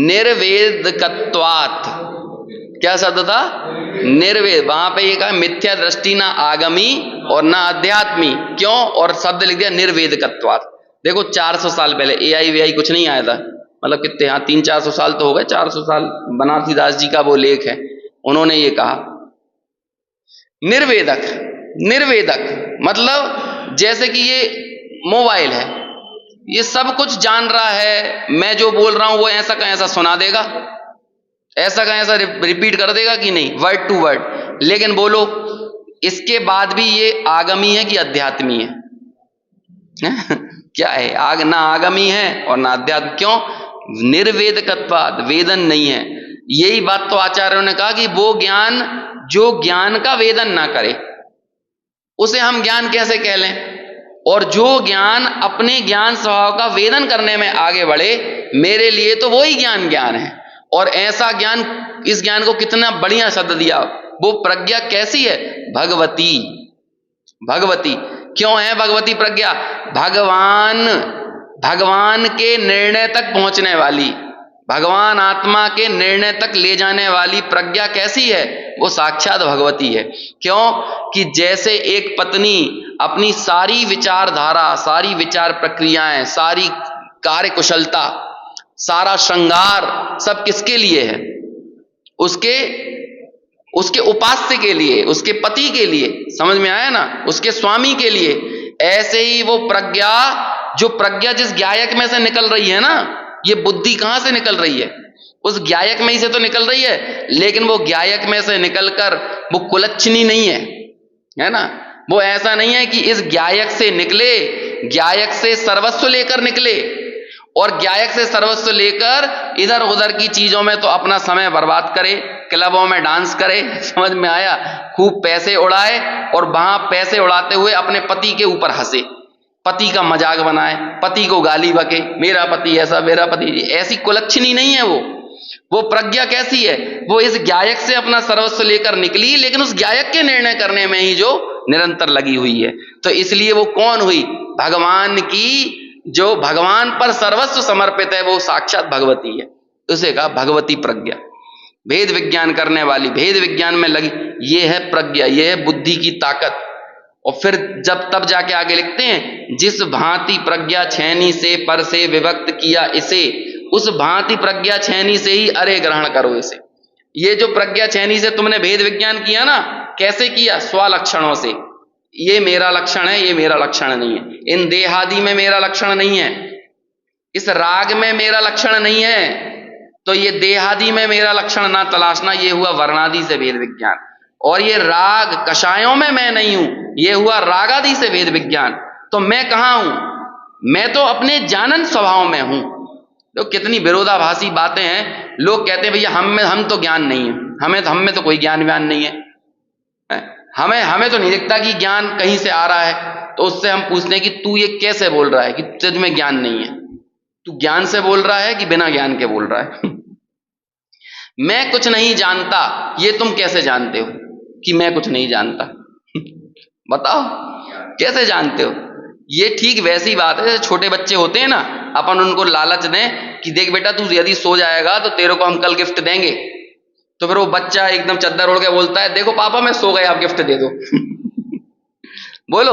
A: निर्वेदकत्वात्। क्या शब्द था? निर्वेद। वहां पे ये कहा मिथ्या दृष्टि ना आगमी और ना अध्यात्मी। क्यों? और शब्द लिख दिया निर्वेदकत्वात्। देखो 400 साल पहले एआई वीआई कुछ नहीं आया था, मतलब कितने, हाँ 300-400 साल तो हो गए, 400 साल बनारसी दास जी का वो लेख है, उन्होंने ये कहा निर्वेदक। निर्वेदक मतलब जैसे कि ये मोबाइल है, ये सब कुछ जान रहा है, मैं जो बोल रहा हूं वो ऐसा का ऐसा सुना देगा, ऐसा का ऐसा रिपीट कर देगा कि नहीं, वर्ड टू वर्ड। लेकिन बोलो इसके बाद भी ये आगमी है कि अध्यात्मी है? क्या है? ना आगमी है और ना अध्यात्म। क्यों? निर्वेदकत्वाद, वेदन नहीं है। यही बात तो आचार्यों ने कहा कि वो ज्ञान जो ज्ञान का वेदन ना करे उसे हम ज्ञान कैसे कह लें, और जो ज्ञान अपने ज्ञान स्वभाव का वेदन करने में आगे बढ़े, मेरे लिए तो वही ज्ञान ज्ञान है। और ऐसा ज्ञान, इस ज्ञान को कितना बढ़िया शब्द दिया, वो प्रज्ञा कैसी है? भगवती। भगवती क्यों है भगवती प्रज्ञा? भगवान के निर्णय तक पहुंचने वाली, भगवान आत्मा के निर्णय तक ले जाने वाली प्रज्ञा कैसी है? वो साक्षात भगवती है। क्यों? कि जैसे एक पत्नी अपनी सारी विचारधारा, सारी विचार प्रक्रियाएं, सारी कार्य कुशलता, सारा श्रृंगार सब किसके लिए है? उसके उपास्य के लिए, उसके पति के लिए। समझ में आया ना? उसके स्वामी के लिए। ऐसे ही वो प्रज्ञा, जो प्रज्ञा जिस गायक में से निकल रही है ना, ये बुद्धि कहां से निकल रही है? उस ज्ञायक में ही से तो निकल रही है, लेकिन वो ज्ञायक में से निकलकर वो कुलच्छनी नहीं है ना। वो ऐसा नहीं है कि इस ज्ञायक से निकले, ज्ञायक से सर्वस्व लेकर निकले और ज्ञायक से सर्वस्व लेकर इधर उधर की चीजों में तो अपना समय बर्बाद करे, क्लबों में डांस करे, समझ में आया, खूब पैसे उड़ाए और वहां पैसे उड़ाते हुए अपने पति के ऊपर हंसे, पति का मजाक बनाए, पति को गाली बके, मेरा पति ऐसा, मेरा पति। ऐसी कुलच्छनी नहीं है वो प्रज्ञा कैसी है, वो इस ज्ञायक से अपना सर्वस्व लेकर निकली, लेकिन उस ज्ञायक के निर्णय करने में ही जो निरंतर लगी हुई है। तो इसलिए वो कौन हुई, भगवान की, जो भगवान पर सर्वस्व समर्पित है, वो साक्षात भगवती है। उसे कहा भगवती प्रज्ञा, भेद विज्ञान करने वाली, भेद विज्ञान में लगी, ये है प्रज्ञा, ये है बुद्धि की ताकत। और फिर जब तब जाके आगे लिखते हैं, जिस भांति प्रज्ञा छेनी से पर से विभक्त किया इसे, उस भांति प्रज्ञा छेनी से ही अरे ग्रहण करो इसे। ये जो प्रज्ञा छेनी से तुमने भेद विज्ञान किया ना, कैसे किया, स्वलक्षणों से। ये मेरा लक्षण है, ये मेरा लक्षण नहीं है, इन देहादि में मेरा लक्षण नहीं है, इस राग में मेरा लक्षण नहीं है, तो ये देहादि में मेरा लक्षण ना तलाशना। ये हुआ वर्णादि से भेद विज्ञान। और ये राग कषायों में मैं नहीं हूं, ये हुआ रागादि से भेद विज्ञान। तो मैं कहां हूं, मैं तो अपने जानन स्वभाव में हूं। तो कितनी विरोधाभासी बातें हैं। लोग कहते हैं भैया हम तो ज्ञान नहीं है, हम में तो कोई ज्ञान व्यान नहीं है, हमें तो नहीं दिखता कि ज्ञान कहीं से आ रहा है। तो उससे हम पूछते हैं कि तू ये कैसे बोल रहा है कि तुझ में ज्ञान नहीं है, तू ज्ञान से बोल रहा है कि बिना ज्ञान के बोल रहा है। मैं कुछ नहीं जानता, ये तुम कैसे जानते हो कि मैं कुछ नहीं जानता? बताओ कैसे जानते हो? ये ठीक वैसी बात है जैसे छोटे बच्चे होते हैं ना, अपन उनको लालच दें कि देख बेटा तू यदि सो जाएगा तो तेरे को हम कल गिफ्ट देंगे। तो फिर वो बच्चा एकदम चद्दर ओढ़ के बोलता है, देखो पापा मैं सो गया, आप गिफ्ट दे दो। बोलो,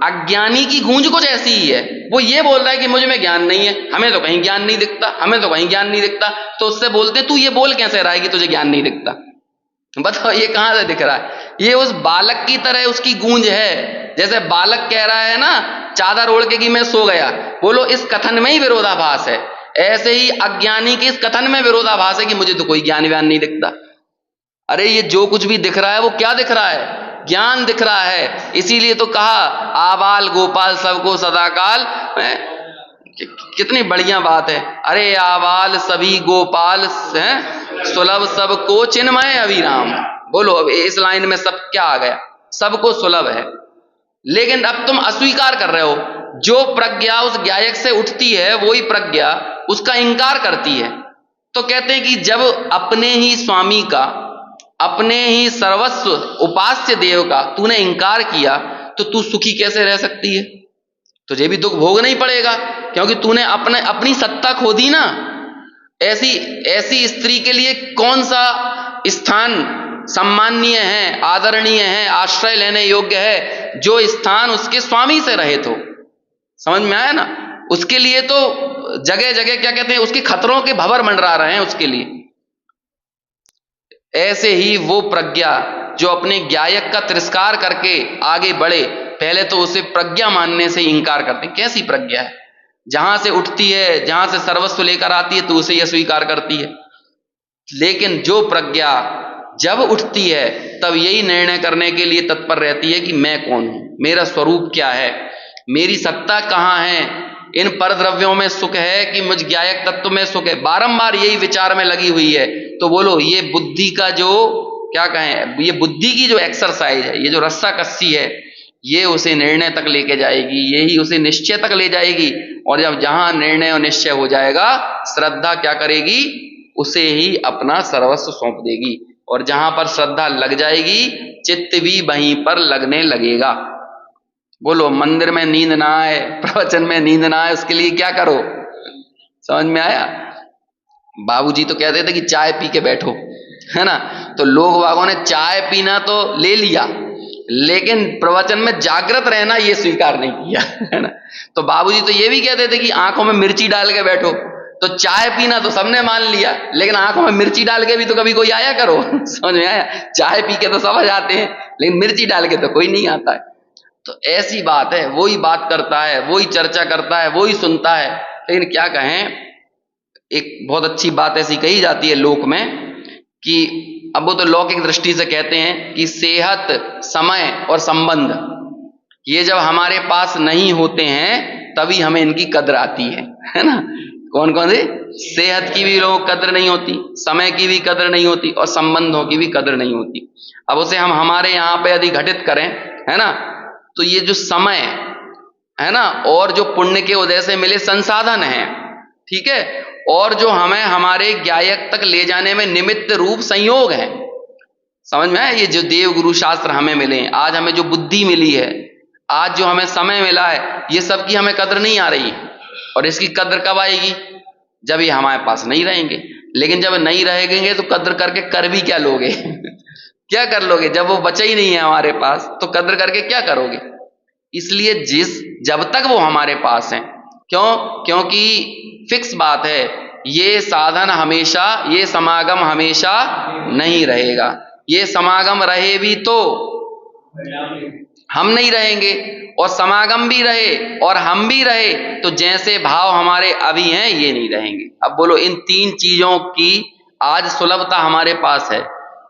A: अज्ञानी की गूंज कुछ ऐसी ही है। वो ये बोल रहा है कि मुझे में ज्ञान नहीं है, हमें तो कहीं ज्ञान नहीं दिखता, हमें तो कहीं ज्ञान नहीं दिखता। तो उससे बोलते तू ये बोल कैसे रहा है कि तुझे ज्ञान नहीं दिखता? बताओ ये कहां से दिख रहा है? ये उस बालक की तरह उसकी गूंज है। जैसे बालक कह रहा है ना चादर ओढ़ के कि मैं सो गया। बोलो इस कथन में ही विरोधाभास है। ऐसे ही अज्ञानी के इस कथन में विरोधाभास है कि मुझे तो कोई ज्ञान व्यान नहीं दिखता। अरे ये जो कुछ भी दिख रहा है वो क्या दिख रहा है? ज्ञान दिख रहा है। इसीलिए तो कहा आबाल गोपाल सबको सदाकाल। कितनी बढ़िया बात है। अरे आबाल सभी गोपाल सुलभ सबको चिन्मय अभिराम। बोलो अब इस लाइन में सब क्या आ गया? सबको सुलभ है। लेकिन अब तुम अस्वीकार कर रहे हो। जो प्रज्ञा उस ज्ञायक से उठती है वही प्रज्ञा उसका इंकार करती है। तो कहते हैं कि जब अपने ही स्वामी का, अपने ही सर्वस्व उपास्य देव का तूने इंकार किया तो तू सुखी कैसे रह सकती है? तुझे भी दुख भोगना ही पड़ेगा, क्योंकि तूने अपनी सत्ता खो दी ना। ऐसी स्त्री के लिए कौन सा स्थान सम्माननीय है, आदरणीय है, आश्रय लेने योग्य है, जो स्थान उसके स्वामी से रहित हो। समझ में आया ना? उसके लिए तो जगह जगह क्या कहते हैं, उसके खतरों के भंवर मंडरा रहे हैं उसके लिए। ऐसे ही वो प्रज्ञा जो अपने ज्ञायक का तिरस्कार करके आगे बढ़े, पहले तो उसे प्रज्ञा मानने से इंकार करते हैं। कैसी प्रज्ञा है? जहां से उठती है, जहां से सर्वस्व लेकर आती है तो उसे यह स्वीकार करती है। लेकिन जो प्रज्ञा जब उठती है तब यही निर्णय करने के लिए तत्पर रहती है कि मैं कौन हूं, मेरा स्वरूप क्या है, मेरी सत्ता कहां है, इन परद्रव्यों में सुख है कि मुझ ज्ञायक तत्व में सुख है। बारंबार यही विचार में लगी हुई है। तो बोलो ये बुद्धि का जो क्या कहें, ये बुद्धि की जो एक्सरसाइज है, ये जो रस्सा कस्सी है, ये उसे निर्णय तक लेके जाएगी, यही उसे निश्चय तक ले जाएगी। और जब जहां निर्णय और निश्चय हो जाएगा, श्रद्धा क्या करेगी? उसे ही अपना सर्वस्व सौंप देगी। और जहां पर श्रद्धा लग जाएगी, चित्त भी वहीं पर लगने लगेगा। बोलो मंदिर में नींद ना आए, प्रवचन में नींद ना आए, उसके लिए क्या करो? समझ में आया? बाबूजी तो कहते थे कि चाय पी के बैठो, है ना? तो लोग वागों ने चाय पीना तो ले लिया, लेकिन प्रवचन में जागृत रहना ये स्वीकार नहीं किया, है ना? तो बाबूजी तो ये भी कहते थे कि आंखों में मिर्ची डाल के बैठो। तो चाय पीना तो सबने मान लिया, लेकिन आंखों में मिर्ची डाल के भी तो कभी कोई आया करो। समझ में आया? चाय पी के तो सब आ जाते हैं, लेकिन मिर्ची डाल के तो कोई नहीं आता है। तो ऐसी बात है, वही बात करता है, वही चर्चा करता है, वही सुनता है। लेकिन क्या कहें, एक बहुत अच्छी बात ऐसी कही जाती है लोक में कि अब वो तो लौकिक दृष्टि से कहते हैं कि सेहत, समय और संबंध, ये जब हमारे पास नहीं होते हैं तभी हमें इनकी कद्र आती है ना। कौन कौन से? सेहत की भी लोगों को कद्र नहीं होती, समय की भी कद्र नहीं होती और संबंधों की भी कद्र नहीं होती। अब उसे हम हमारे यहाँ पे यदि घटित करें, है ना, तो ये जो समय है ना, और जो पुण्य के उदय से मिले संसाधन हैं, ठीक है, और जो हमें हमारे ज्ञायक तक ले जाने में निमित्त रूप संयोग है, समझ में आया? ये जो देव गुरु शास्त्र हमें मिले, आज हमें जो बुद्धि मिली है, आज जो हमें समय मिला है, ये सब की हमें कद्र नहीं आ रही। और इसकी कद्र कब आएगी? जब ये हमारे पास नहीं रहेंगे। लेकिन जब नहीं रहेंगे तो कद्र करके कर भी क्या लोगे? क्या कर लोगे? जब वो बचा ही नहीं है हमारे पास तो कद्र करके क्या करोगे? इसलिए जब तक वो हमारे पास हैं, क्योंकि फिक्स बात है, ये साधन हमेशा, ये समागम हमेशा नहीं रहेगा। ये समागम रहे भी तो हम नहीं रहेंगे, और समागम भी रहे और हम भी रहे तो जैसे भाव हमारे अभी हैं ये नहीं रहेंगे। अब बोलो, इन तीन चीजों की आज सुलभता हमारे पास है,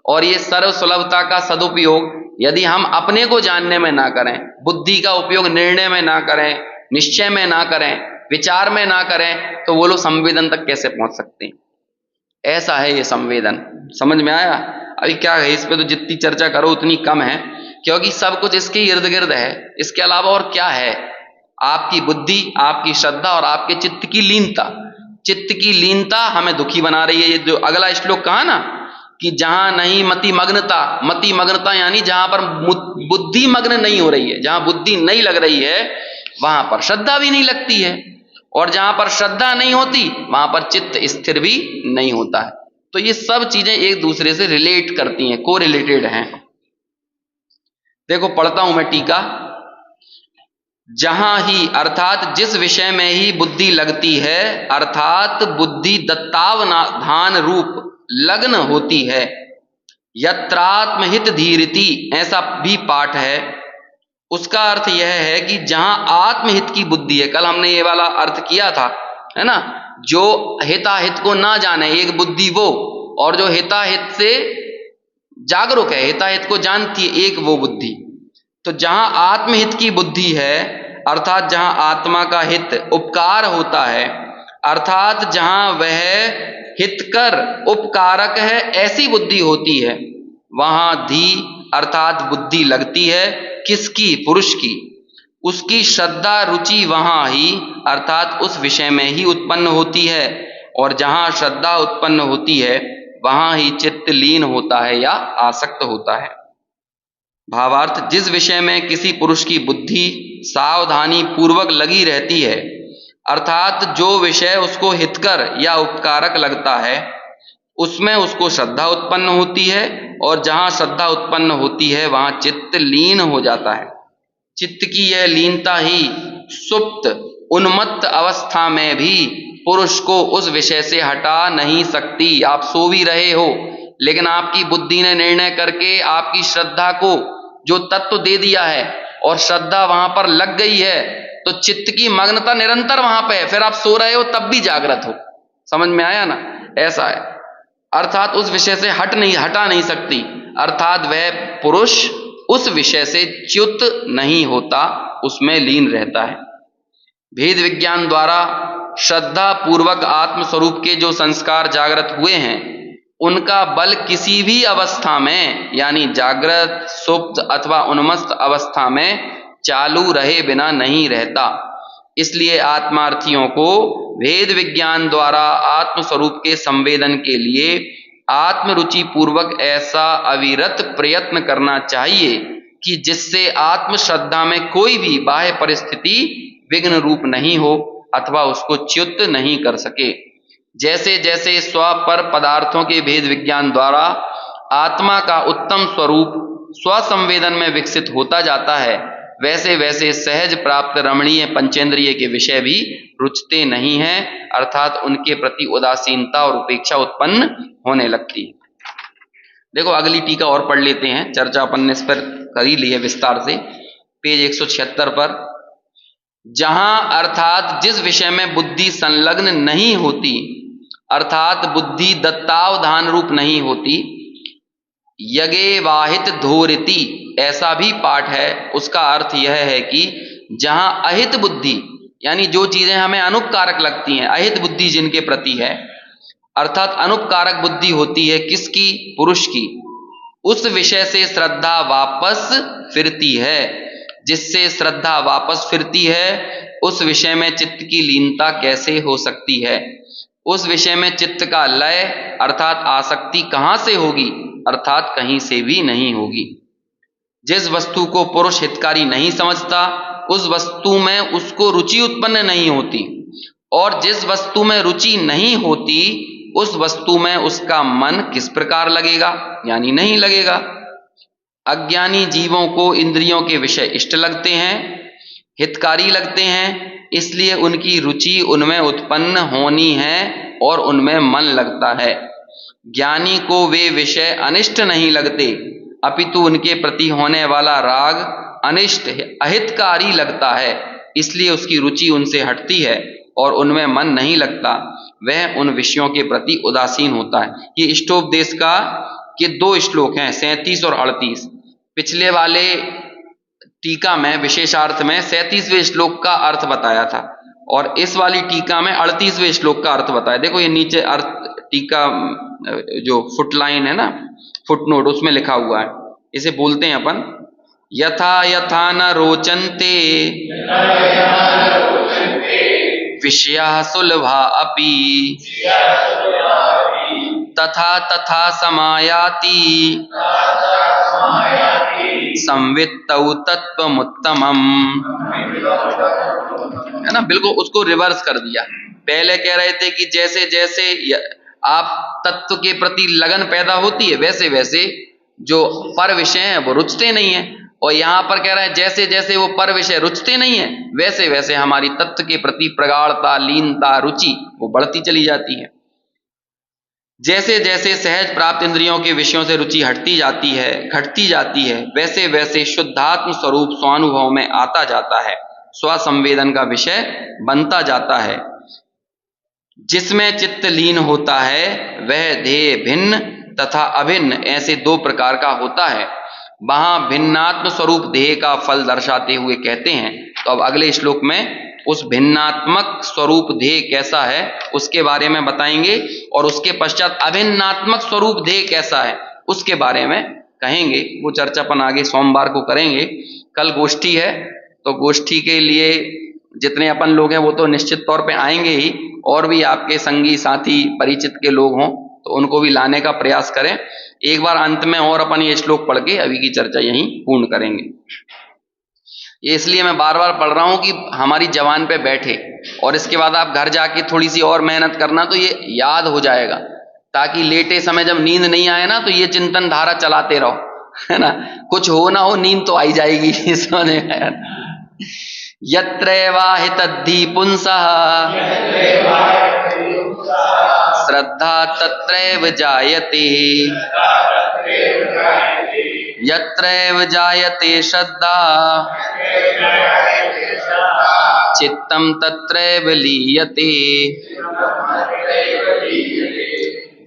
A: और ये सर्व सुलभता का सदुपयोग यदि हम अपने को जानने में ना करें, बुद्धि का उपयोग निर्णय में ना करें, निश्चय में ना करें, विचार में ना करें, तो वो लोग संवेदन तक कैसे पहुंच सकते हैं? ऐसा है ये संवेदन। समझ में आया? अभी क्या है, इस पे तो जितनी चर्चा करो उतनी कम है, क्योंकि सब कुछ इसके इर्द गिर्द है। इसके अलावा और क्या है? आपकी बुद्धि, आपकी श्रद्धा और आपके चित्त की लीनता। चित्त की लीनता हमें दुखी बना रही है। ये जो अगला श्लोक कहा ना कि जहां नहीं मति मग्नता, मति मग्नता यानी जहां पर बुद्धि मग्न नहीं हो रही है, जहां बुद्धि नहीं लग रही है वहां पर श्रद्धा भी नहीं लगती है, और जहां पर श्रद्धा नहीं होती वहां पर चित्त स्थिर भी नहीं होता है। तो ये सब चीजें एक दूसरे से रिलेट करती हैं, को रिलेटेड हैं। देखो पढ़ता हूं मैं टीका। जहां ही अर्थात जिस विषय में ही बुद्धि लगती है, अर्थात बुद्धि दत्तावधान रूप लग्न होती है, यत्रात्महित धीरिति, ऐसा भी पाठ है। उसका अर्थ यह है कि जहां आत्महित की बुद्धि है, कल हमने ये वाला अर्थ किया था, है ना, जो हिताहित को ना जाने एक बुद्धि वो, और जो हिताहित से जागरूक है, हिताहित को जानती है एक वो बुद्धि। तो जहां आत्महित की बुद्धि है, अर्थात जहां आत्मा का हित उपकार होता है, अर्थात जहां वह हितकर उपकारक है, ऐसी बुद्धि होती है, वहां धी अर्थात बुद्धि लगती है। किसकी? पुरुष की। उसकी श्रद्धा रुचि वहां ही अर्थात उस विषय में ही उत्पन्न होती है, और जहां श्रद्धा उत्पन्न होती है वहां ही चित्त लीन होता है या आसक्त होता है। भावार्थ, जिस विषय में किसी पुरुष की बुद्धि सावधानी पूर्वक लगी रहती है, अर्थात जो विषय उसको हितकर या उपकारक लगता है, उसमें उसको श्रद्धा उत्पन्न होती है, और जहां श्रद्धा उत्पन्न होती है वहां चित्त लीन हो जाता है। चित्त की यह लीनता ही सुप्त उन्मत्त अवस्था में भी पुरुष को उस विषय से हटा नहीं सकती। आप सो भी रहे हो, लेकिन आपकी बुद्धि ने निर्णय करके आपकी श्रद्धा को जो तत्व दे दिया है, और श्रद्धा वहां पर लग गई है, तो चित्त की मग्नता निरंतर वहां पे है। फिर आप सो रहे हो तब भी जागृत हो। समझ में आया ना? ऐसा है। अर्थात उस विषय से हटा नहीं सकती, अर्थात वह पुरुष उस विषय से च्युत नहीं होता, उसमें लीन रहता है। भेद विज्ञान द्वारा श्रद्धा पूर्वक आत्मस्वरूप के जो संस्कार जागृत हुए हैं, उनका बल किसी भी अवस्था में, यानी जागृत, सुप्त अथवा उन्मस्त अवस्था में चालू रहे बिना नहीं रहता। इसलिए आत्मार्थियों को भेद विज्ञान द्वारा आत्मस्वरूप के संवेदन के लिए आत्मरुचि पूर्वक ऐसा अविरत प्रयत्न करना चाहिए कि जिससे आत्मश्रद्धा में कोई भी बाह्य परिस्थिति विघ्न रूप नहीं हो अथवा उसको च्युत नहीं कर सके। जैसे जैसे स्व पर पदार्थों के भेद विज्ञान द्वारा आत्मा का उत्तम स्वरूप स्वसंवेदन में विकसित होता जाता है, वैसे वैसे सहज प्राप्त रमणीय पंचेंद्रिय के विषय भी रुचते नहीं हैं, अर्थात उनके प्रति उदासीनता और उपेक्षा उत्पन्न होने लगती है। देखो अगली टीका और पढ़ लेते हैं, चर्चा अपन ने इस पर कर ही ली है विस्तार से, पेज 176 पर। जहां अर्थात जिस विषय में बुद्धि संलग्न नहीं होती, अर्थात बुद्धि दत्तावधान रूप नहीं होती। यगे वाहित धोरिति ऐसा भी पाठ है, उसका अर्थ यह है कि जहां अहित बुद्धि यानी जो चीजें हमें अनुपकारक लगती हैं, अहित बुद्धि जिनके प्रति है, अर्थात अनुपकारक बुद्धि होती है किसकी? पुरुष की। उस विषय से श्रद्धा वापस फिरती है। जिससे श्रद्धा वापस फिरती है उस विषय में चित्त की लीनता कैसे हो सकती है? उस विषय में चित्त का लय अर्थात आसक्ति कहां से होगी? अर्थात कहीं से भी नहीं होगी। जिस वस्तु को पुरुष हितकारी नहीं समझता उस वस्तु में उसको रुचि उत्पन्न नहीं होती, और जिस वस्तु में रुचि नहीं होती उस वस्तु में उसका मन किस प्रकार लगेगा? यानी नहीं लगेगा। अज्ञानी जीवों को इंद्रियों के विषय इष्ट लगते हैं, हितकारी लगते हैं, इसलिए उनकी रुचि उनमें उत्पन्न होनी है और उनमें मन लगता है। ज्ञानी को वे विषय अनिष्ट नहीं लगते, अपितु उनके प्रति होने वाला राग अनिष्ट अहितकारी लगता है, इसलिए उसकी रुचि उनसे हटती है और उनमें मन नहीं लगता, वह उन विषयों के प्रति उदासीन होता है। ये इष्टोपदेश का के 2 श्लोक हैं, 37 और 38। पिछले वाले टीका में विशेषार्थ में 37वें श्लोक का अर्थ बताया था और इस वाली टीका में 38वें श्लोक का अर्थ बताया। देखो ये नीचे अर्थ टीका जो फुटलाइन है ना, फुटनोट, उसमें लिखा हुआ है। इसे बोलते हैं अपन, यथा यथा न रोचन्ते विषयाः सुलभा अपि तथा तथा समायाति संवित्तौ तत्त्वमुत्तमम्। है ना, बिल्कुल उसको रिवर्स कर दिया। पहले कह रहे थे कि जैसे जैसे आप तत्व के प्रति लगन पैदा होती है वैसे वैसे जो पर विषय हैं वो रुचते नहीं है, और यहां पर कह रहे हैं जैसे जैसे वो पर विषय रुचते नहीं है वैसे वैसे हमारी तत्व के प्रति प्रगाढ़ता, लीनता, रुचि वो बढ़ती चली जाती है। जैसे जैसे सहज प्राप्त इंद्रियों के विषयों से रुचि हटती जाती है, घटती जाती है, वैसे वैसे शुद्धात्म स्वरूप स्वानुभव में आता जाता है, स्वसंवेदन का विषय बनता जाता है। जिसमें चित्त लीन होता है वह ध्येय भिन्न तथा अभिन्न ऐसे 2 प्रकार का होता है। वहां भिन्नात्म स्वरूप ध्येय का फल दर्शाते हुए कहते हैं। तो अब अगले श्लोक में उस भिन्नात्मक स्वरूप ध्येय कैसा है उसके बारे में बताएंगे, और उसके पश्चात अभिन्नात्मक स्वरूप ध्येय कैसा है उसके बारे में कहेंगे। वो चर्चा अपन आगे सोमवार को करेंगे। कल गोष्ठी है, तो गोष्ठी के लिए जितने अपन लोग हैं वो तो निश्चित तौर पे आएंगे ही, और भी आपके संगी साथी परिचित के लोग हों तो उनको भी लाने का प्रयास करें। एक बार अंत में और अपन ये श्लोक पढ़ के अभी की चर्चा यहीं पूर्ण करेंगे। ये इसलिए मैं बार बार पढ़ रहा हूं कि हमारी जवान पे बैठे, और इसके बाद आप घर जाके थोड़ी सी और मेहनत करना तो ये याद हो जाएगा, ताकि लेटे समय जब नींद नहीं आए ना तो ये चिंतन धारा चलाते रहो, है ना। कुछ हो ना हो नींद तो आई जाएगी सोने में। यत्रैवा हि तद्धि पुंसः श्रद्धा तत्रैव जायते, यत्रैव जायते श्रद्धा चित्तं तत्रैव लीयते।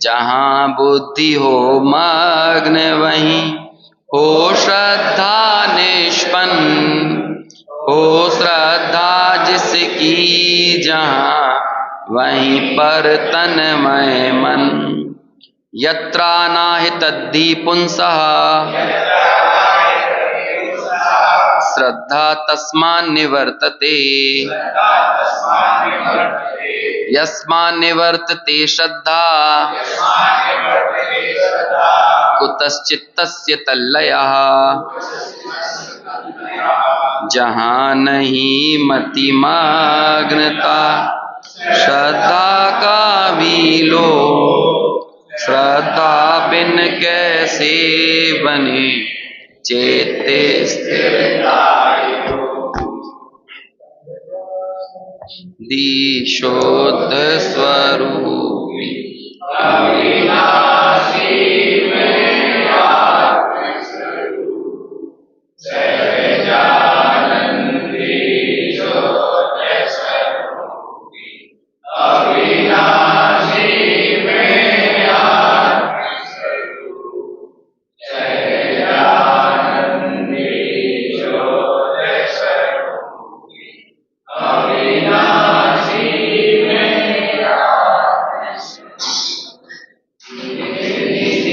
A: जहां बुद्धि हो मग्न वहीं हो श्रद्धा निष्पन्न, हो श्रद्धा जिसकी जहां वहीं पर तन्मय मन। यत्रा नाहि तद्धि पुंसः श्रद्धा तस्मान् निवर्तते, यस्मान् निवर्तते श्रद्धा कुतश्चित्तस्य तल्लयः। जहां नहीं मतिमग्नता श्रद्धा का भी लो, श्रद्धा बिन कैसे बने चेते स्थिर। दी शुद्ध स्वरूपी